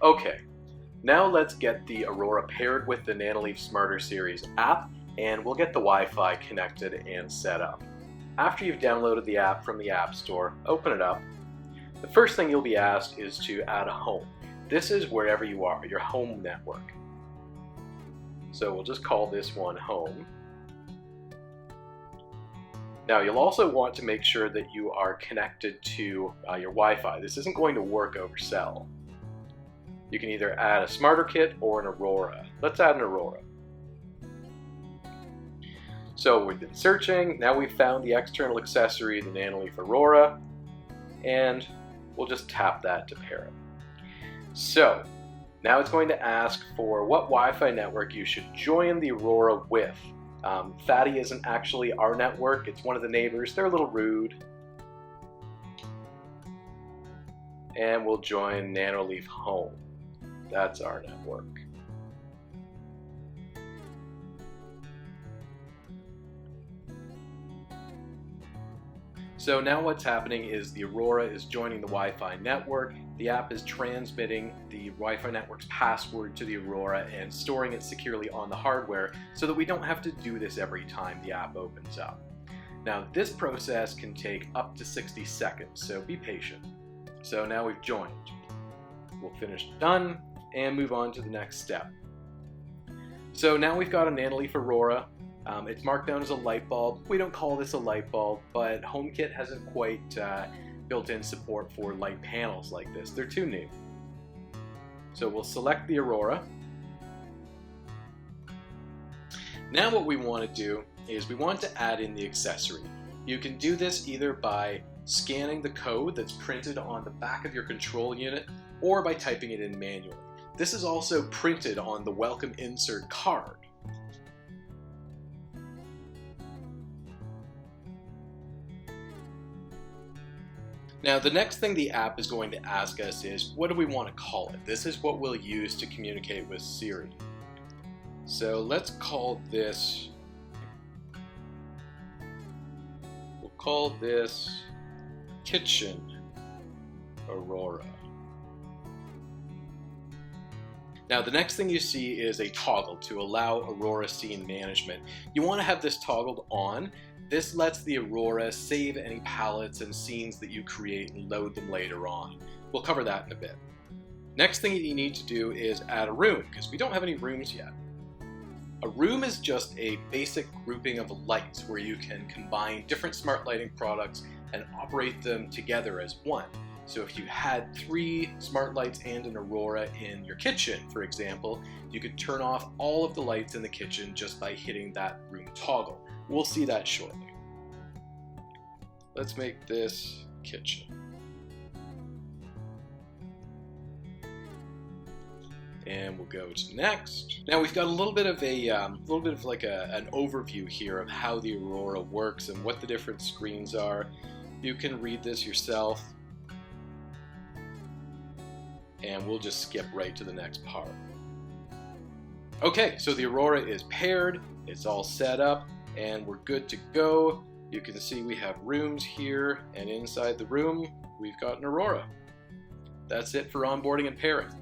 Okay, now let's get the Aurora paired with the Nanoleaf Smarter Series app, and we'll get the Wi-Fi connected and set up. After you've downloaded the app from the App Store, open it up. The first thing you'll be asked is to add a home. This is wherever you are, your home network. So we'll just call this one home. Now you'll also want to make sure that you are connected to your Wi-Fi. This isn't going to work over cell. You can either add a Smarter Kit or an Aurora. Let's add an Aurora. So we've been searching, now we've found the external accessory, the Nanoleaf Aurora, and we'll just tap that to pair it. So now it's going to ask for what Wi-Fi network you should join the Aurora with. Fatty isn't actually our network, it's one of the neighbors. They're a little rude. And we'll join Nanoleaf Home. That's our network. So now what's happening is the Aurora is joining the Wi-Fi network. The app is transmitting the Wi-Fi network's password to the Aurora and storing it securely on the hardware so that we don't have to do this every time the app opens up. Now this process can take up to 60 seconds, so be patient. So now we've joined. We'll finish done and move on to the next step. So now we've got a Nanoleaf Aurora. It's marked down as a light bulb. We don't call this a light bulb, but HomeKit hasn't quite built in support for light panels like this. They're too new. So we'll select the Aurora. Now what we want to do is we want to add in the accessory. You can do this either by scanning the code that's printed on the back of your control unit or by typing it in manually. This is also printed on the welcome insert card. Now the next thing the app is going to ask us is, what do we want to call it? This is what we'll use to communicate with Siri. So let's call this, we'll call this Kitchen Aurora. Now the next thing you see is a toggle to allow Aurora scene management. You want to have this toggled on. This lets the Aurora save any palettes and scenes that you create and load them later on. We'll cover that in a bit. Next thing you need to do is add a room, because we don't have any rooms yet. A room is just a basic grouping of lights where you can combine different smart lighting products and operate them together as one. So if you had 3 smart lights and an Aurora in your kitchen, for example, you could turn off all of the lights in the kitchen just by hitting that room toggle. We'll see that shortly. Let's make this kitchen. And we'll go to next. Now we've got a little bit of an overview here of how the Aurora works and what the different screens are. You can read this yourself. And we'll just skip right to the next part. Okay, so the Aurora is paired, it's all set up, and we're good to go. You can see we have rooms here, and inside the room, we've got an Aurora. That's it for onboarding and pairing.